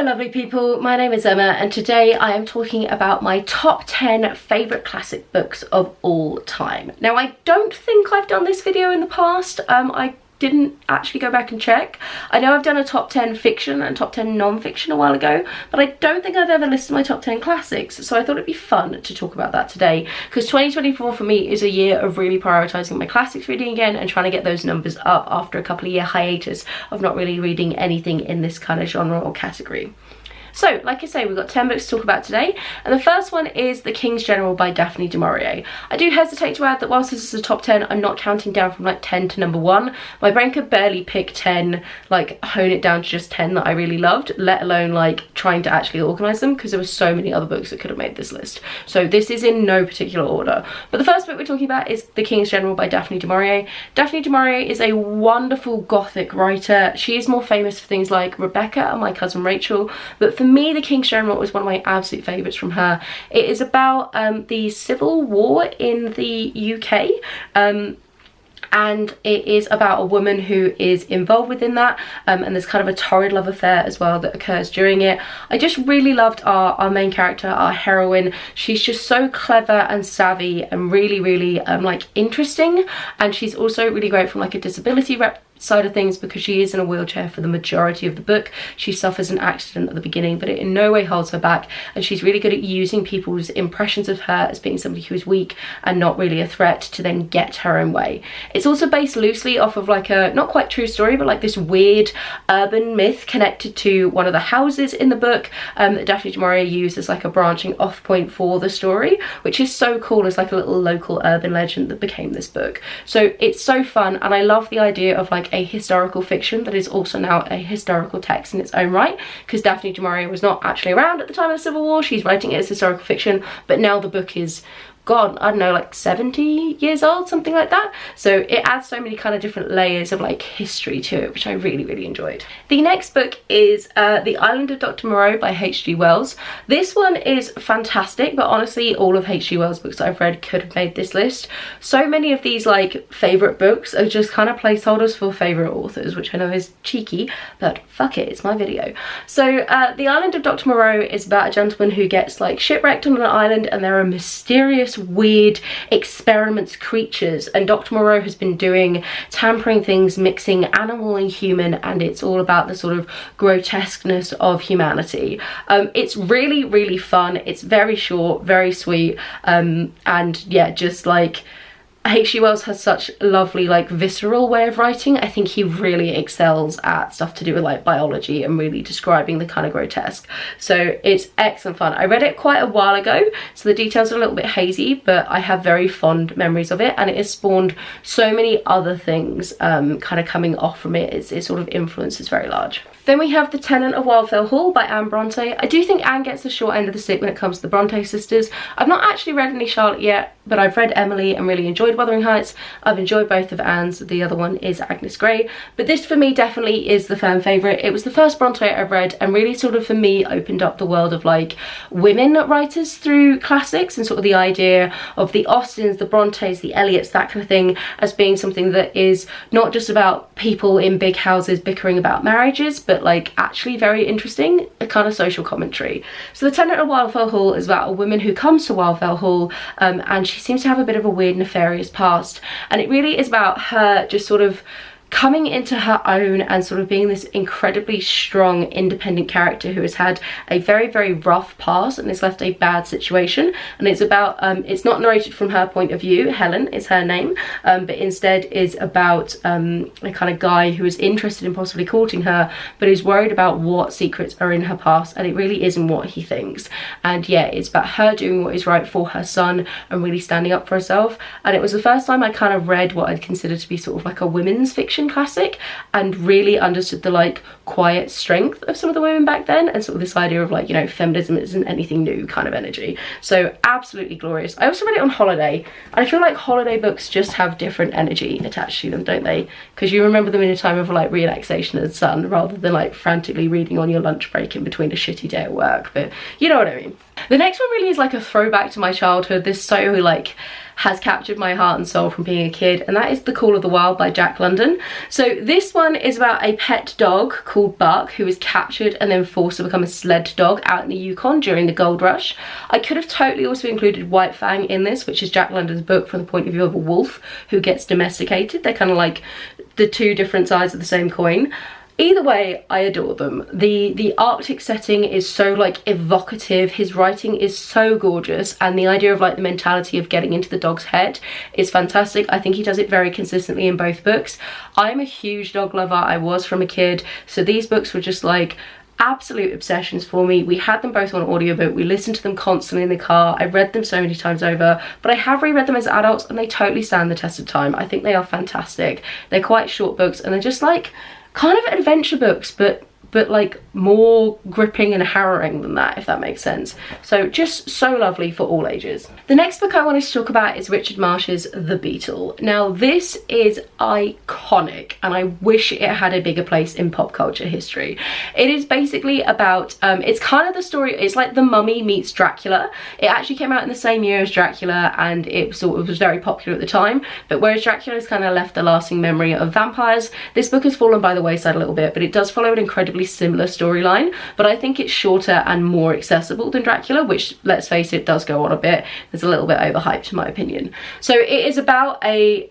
lovely people, my name is Emma and today I am talking about my top 10 favourite classic books of all time. Now I don't think I've done this video in the past, I didn't actually go back and check. I know I've done a top 10 fiction and top 10 non-fiction a while ago, but I don't think I've ever listed my top 10 classics, so I thought it'd be fun to talk about that today, because 2024 for me is a year of really prioritising my classics reading again and trying to get those numbers up after a couple of year hiatus of not really reading anything in this kind of genre or category. So, like I say, we've got 10 books to talk about today, and the first one is The King's General by Daphne du Maurier. I do hesitate to add that whilst this is a top 10, I'm not counting down from like 10 to number 1. My brain could barely pick 10, like hone it down to just 10 that I really loved, let alone like trying to actually organise them, because there were so many other books that could have made this list. So this is in no particular order. But the first book we're talking about is The King's General by Daphne du Maurier. Daphne du Maurier is a wonderful gothic writer. She is more famous for things like Rebecca and My Cousin Rachel, but for me, The King's General was one of my absolute favourites from her. It is about the Civil War in the UK, and it is about a woman who is involved within that, and there's kind of a torrid love affair as well that occurs during it. I just really loved our main character, our heroine. She's just so clever and savvy and really like interesting, and she's also really great from like a disability side of things, because she is in a wheelchair for the majority of the book. She suffers an accident at the beginning, but it in no way holds her back, and she's really good at using people's impressions of her as being somebody who is weak and not really a threat to then get her own way. It's also based loosely off of like a not quite true story, but like this weird urban myth connected to one of the houses in the book, that Daphne du Maurier used as like a branching off point for the story, which is so cool as like a little local urban legend that became this book. So it's so fun, and I love the idea of like a historical fiction that is also now a historical text in its own right, because Daphne du Maurier was not actually around at the time of the Civil War. She's writing it as historical fiction, but now the book is God, I don't know, like 70 years old, something like that. So it adds so many kind of different layers of like history to it, which I really enjoyed. The next book is The Island of Dr Moro by H.G. Wells. This one is fantastic, but honestly all of H.G. Wells books that I've read could have made this list. So many of these like favourite books are just kind of placeholders for favourite authors, which I know is cheeky, but fuck it, it's my video. So The Island of Dr Moro is about a gentleman who gets like shipwrecked on an island, and there are mysterious weird experiments creatures, and Dr Moreau has been doing tampering things, mixing animal and human, and it's all about the sort of grotesqueness of humanity. It's really fun. It's very short, very sweet, and yeah, just like H.G. Wells has such lovely like visceral way of writing. I think he really excels at stuff to do with like biology and really describing the kind of grotesque. So it's excellent fun. I read it quite a while ago, so the details are a little bit hazy, but I have very fond memories of it, and it has spawned so many other things kind of coming off from it. Its sort of influence is very large. Then we have The Tenant of Wildfell Hall by Bronte. I do think Anne gets the short end of the stick when it comes to the Bronte sisters. I've not actually read any Charlotte yet, but I've read Emily and really enjoyed Wuthering Heights. I've enjoyed both of Anne's. The other one is Agnes Grey, but this for me definitely is the fan favourite. It was the first Bronte I've read, and really sort of for me opened up the world of like women writers through classics, and sort of the idea of the Austens, the Brontes, the Elliots, that kind of thing, as being something that is not just about people in big houses bickering about marriages, but like actually very interesting, a kind of social commentary. So The Tenant of Wildfell Hall is about a woman who comes to Wildfell Hall, and she seems to have a bit of a weird nefarious past, and it really is about her just sort of coming into her own and sort of being this incredibly strong independent character who has had a very rough past and has left a bad situation. And it's about it's not narrated from her point of view. Helen is her name, but instead is about a kind of guy who is interested in possibly courting her, but is worried about what secrets are in her past, and it really isn't what he thinks. And yeah, it's about her doing what is right for her son and really standing up for herself. And it was the first time I kind of read what I'd consider to be sort of like a women's fiction classic, and really understood the like quiet strength of some of the women back then, and sort of this idea of like, you know, feminism isn't anything new kind of energy. So absolutely glorious. I also read it on holiday, and I feel like holiday books just have different energy attached to them, don't they? Because you remember them in a time of like relaxation and sun, rather than like frantically reading on your lunch break in between a shitty day at work. But you know what I mean. The next one really is like a throwback to my childhood. There's so like has captured my heart and soul from being a kid, and that is The Call of the Wild by Jack London. So this one is about a pet dog called Buck who is captured and then forced to become a sled dog out in the Yukon during the gold rush. I could have totally also included White Fang in this, which is Jack London's book from the point of view of a wolf who gets domesticated. They're kind of like the two different sides of the same coin. Either way, I adore them. The Arctic setting is so like evocative, his writing is so gorgeous, and the idea of like the mentality of getting into the dog's head is fantastic. I think he does it very consistently in both books. I'm a huge dog lover, I was from a kid, so these books were just like absolute obsessions for me. We had them both on audiobook, we listened to them constantly in the car, I read them so many times over, but I have reread them as adults and they totally stand the test of time. I think they are fantastic. They're quite short books and they're just like kind of adventure books, but like more gripping and harrowing than that, if that makes sense. So just so lovely for all ages. The next book I wanted to talk about is Richard Marsh's The Beetle. Now this is iconic and I wish it had a bigger place in pop culture history. It is basically about, it's kind of the story, it's like The Mummy meets Dracula. It actually came out in the same year as Dracula and it was very popular at the time, but whereas Dracula's kind of left the lasting memory of vampires, this book has fallen by the wayside a little bit, but it does follow an incredibly similar storyline, but I think it's shorter and more accessible than Dracula, which, let's face it, does go on a bit. It's a little bit overhyped in my opinion. So it is about a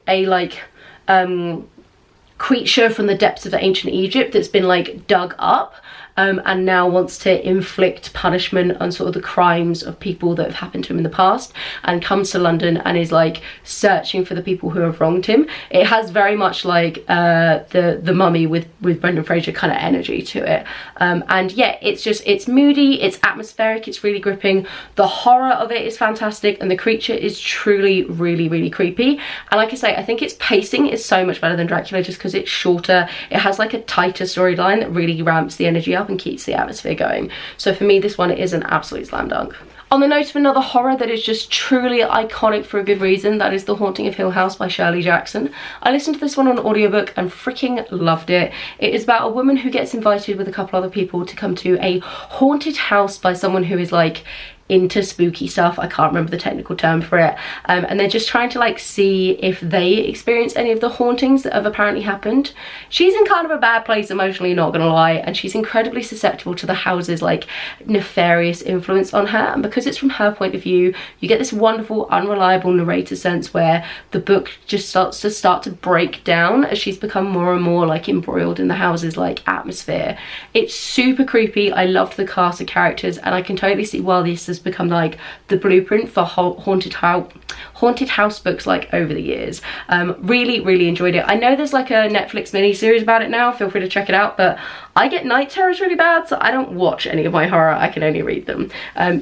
creature from the depths of ancient Egypt that's been like dug up and now wants to inflict punishment on sort of the crimes of people that have happened to him in the past, and comes to London and is like searching for the people who have wronged him. It has very much like the Mummy with Brendan Fraser kind of energy to it, and yeah, it's moody, it's atmospheric, it's really gripping. The horror of it is fantastic and the creature is truly really creepy, and like I say, I think its pacing is so much better than Dracula just because it's shorter. It has like a tighter storyline that really ramps the energy up and keeps the atmosphere going. So for me, this one is an absolute slam dunk. On the note of another horror that is just truly iconic for a good reason, that is The Haunting of Hill House by Shirley Jackson. I listened to this one on audiobook and freaking loved it. It is about a woman who gets invited with a couple other people to come to a haunted house by someone who is like into spooky stuff. I can't remember the technical term for it, and they're just trying to like see if they experience any of the hauntings that have apparently happened. She's in kind of a bad place emotionally, not gonna lie, and she's incredibly susceptible to the house's like nefarious influence on her, and because it's from her point of view, you get this wonderful unreliable narrator sense where the book just starts to break down as she's become more and more like embroiled in the house's like atmosphere. It's super creepy. I loved the cast of characters and I can totally see why this has become like the blueprint for haunted house books like over the years. Really enjoyed it. I know there's like a Netflix mini series about it now, feel free to check it out, but I get night terrors really bad, so I don't watch any of my horror, I can only read them.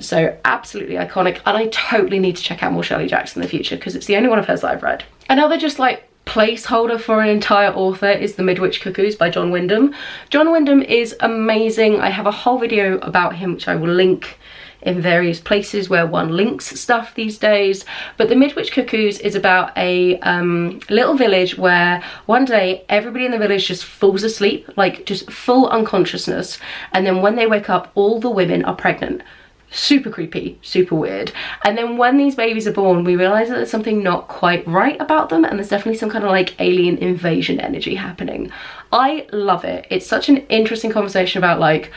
So absolutely iconic, and I totally need to check out more Shirley Jackson in the future because it's the only one of hers that I've read. Another just like placeholder for an entire author is The Midwich Cuckoos by John Wyndham. John Wyndham is amazing. I have a whole video about him which I will link in various places where one links stuff these days, but The Midwich Cuckoos is about a little village where one day everybody in the village just falls asleep, like just full unconsciousness, and then when they wake up all the women are pregnant. Super creepy, super weird. And then when these babies are born, we realize that there's something not quite right about them, and there's definitely some kind of like alien invasion energy happening. I love it. It's such an interesting conversation about like,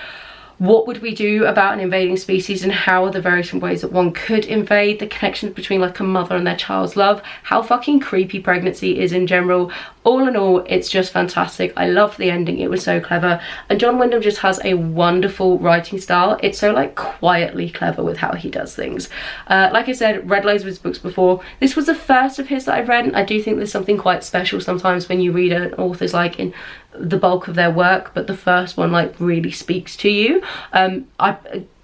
what would we do about an invading species and how are the various ways that one could invade, the connections between like a mother and their child's love, how fucking creepy pregnancy is in general. All in all, it's just fantastic. I loved the ending, it was so clever, and John Wyndham just has a wonderful writing style. It's so like quietly clever with how he does things. Like I said, read loads of his books before. This was the first of his that I've read, and I do think there's something quite special sometimes when you read an author's like in the bulk of their work, but the first one like really speaks to you.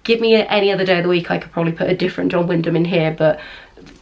Give me any other day of the week, I could probably put a different John Wyndham in here, but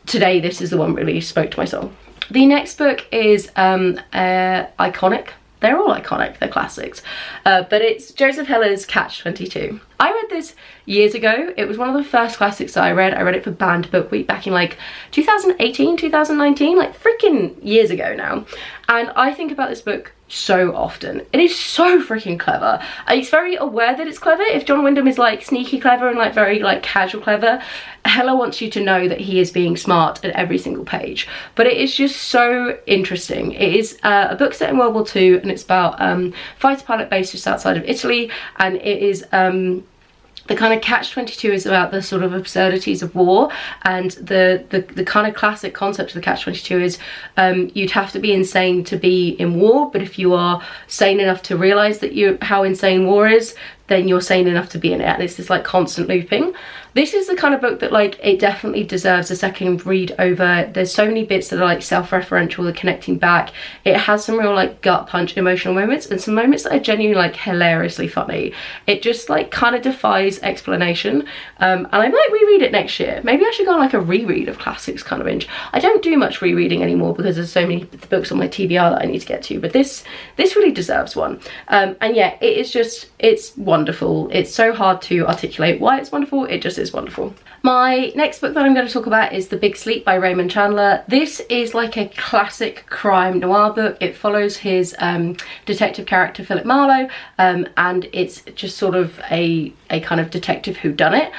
today this is the one really spoke to my soul. The next book is iconic. They're all iconic, they're classics, but it's Joseph Heller's Catch-22. I read this years ago. It was one of the first classics that I read. I read it for Banned Book Week back in like 2018, 2019, like freaking years ago now. And I think about this book so often. It is so freaking clever. It's very aware that it's clever. If John Wyndham is like sneaky clever and like very like casual clever, Hella wants you to know that he is being smart at every single page. But it is just so interesting. It is a book set in World War II, and it's about fighter pilot base just outside of Italy, and it is the kind of catch-22 is about the sort of absurdities of war, and the kind of classic concept of the catch-22 is you'd have to be insane to be in war, but if you are sane enough to realise that how insane war is, then you're sane enough to be in it, and it's this like constant looping. This is the kind of book that like it definitely deserves a second read over. There's so many bits that are like self-referential, they're connecting back. It has some real like gut punch emotional moments, and some moments that are genuinely like hilariously funny. It just like kind of defies explanation, and I might reread it next year. Maybe I should go on like a reread of classics kind of binge. I don't do much rereading anymore because there's so many books on my TBR that I need to get to, but this really deserves one. And yeah, it is just, it's wonderful. It's so hard to articulate why it's wonderful. It just is wonderful. My next book that I'm going to talk about is The Big Sleep by Raymond Chandler. This is like a classic crime noir book. It follows his detective character Philip Marlowe, and it's just sort of a kind of detective whodunit.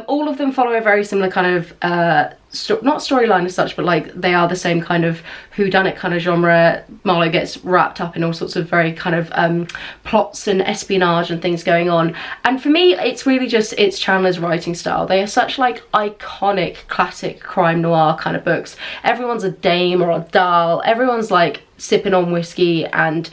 All of them follow a very similar kind of not storyline as such, but like they are the same kind of whodunit kind of genre. Marlowe gets wrapped up in all sorts of very kind of plots and espionage and things going on, and for me it's really just, it's Chandler's writing style. They are such like iconic classic crime noir kind of books. Everyone's a dame or a doll, everyone's like sipping on whiskey and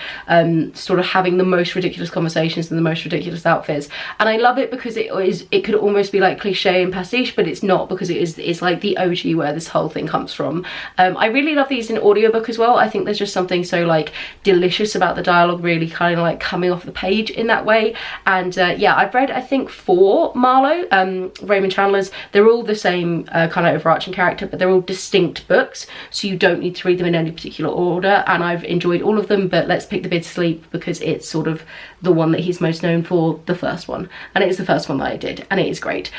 sort of having the most ridiculous conversations and the most ridiculous outfits, and I love it because it could almost be like cliche and pastiche, but it's not, because it's like the OG where this whole thing comes from. I really love these in audiobook as well. I think there's just something so like delicious about the dialogue really kind of like coming off the page in that way. And yeah, I've read I think 4 Marlowe, Raymond Chandler's. They're all the same kind of overarching character, but they're all distinct books, so you don't need to read them in any particular order, and I've enjoyed all of them, but let's pick The Big Sleep because it's sort of the one that he's most known for, the first one, and it is the first one that I did, and it is great.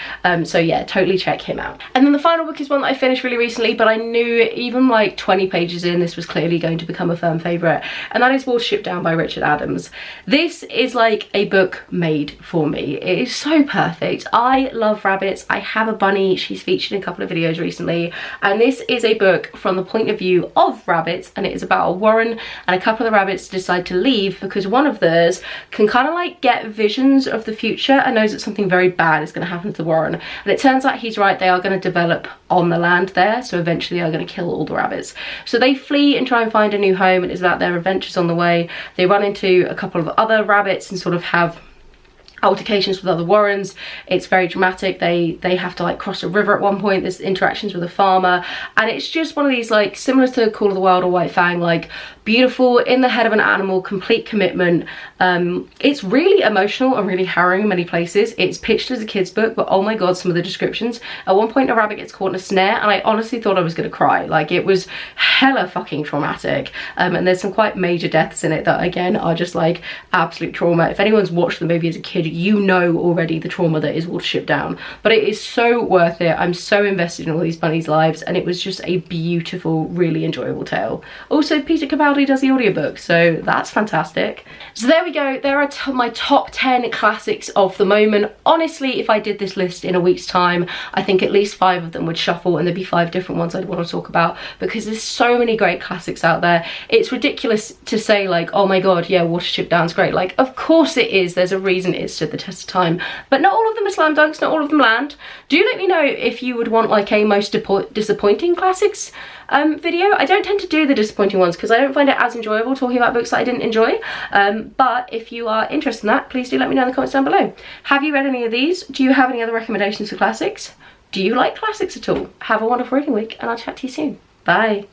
So yeah, totally check him out. And then the final book is one that I finished really recently, but I knew even like 20 pages in this was clearly going to become a firm favourite, and that is Watership Down by Richard Adams. This is like a book made for me. It is so perfect. I love rabbits. I have a bunny. She's featured in a couple of videos recently, and this is a book from the point of view of rabbits, and it is about a warren, and a couple of the rabbits decide to leave because one of theirs can kind of like get visions of the future and knows that something very bad is going to happen to the warren, and it turns out he's right. They are going to develop on the land there, so eventually they are going to kill all the rabbits. So they flee and try and find a new home, and it's about their adventures on the way. They run into a couple of other rabbits and sort of have altercations with other warrens. It's very dramatic. They have to like cross a river at one point. There's interactions with a farmer, and it's just one of these like similar to Call of the Wild or White Fang, like beautiful, in the head of an animal, complete commitment. It's really emotional and really harrowing in many places. It's pitched as a kid's book, but oh my god, some of the descriptions. At one point a rabbit gets caught in a snare, and I honestly thought I was gonna cry. Like, it was hella fucking traumatic, and there's some quite major deaths in it that again are just like absolute trauma. If anyone's watched the movie as a kid, you know already the trauma that is Watership Down, but it is so worth it. I'm so invested in all these bunnies' lives, and it was just a beautiful, really enjoyable tale. Also, Peter Capaldi does the audiobook, so that's fantastic. So there we go. There are my top 10 classics of the moment. Honestly, if I did this list in a week's time, I think at least 5 of them would shuffle, and there'd be 5 different ones I'd want to talk about, because there's so many great classics out there. It's ridiculous to say like, oh my god, yeah, Watership Down's great. Like, of course it is. There's a reason it stood the test of time, but not all of them are slam dunks, not all of them land. Do let me know if you would want like a most disappointing classics video. I don't tend to do the disappointing ones because I don't find it as enjoyable talking about books that I didn't enjoy, but if you are interested in that, please do let me know in the comments down below. Have you read any of these? Do you have any other recommendations for classics? Do you like classics at all? Have a wonderful reading week, and I'll chat to you soon. Bye.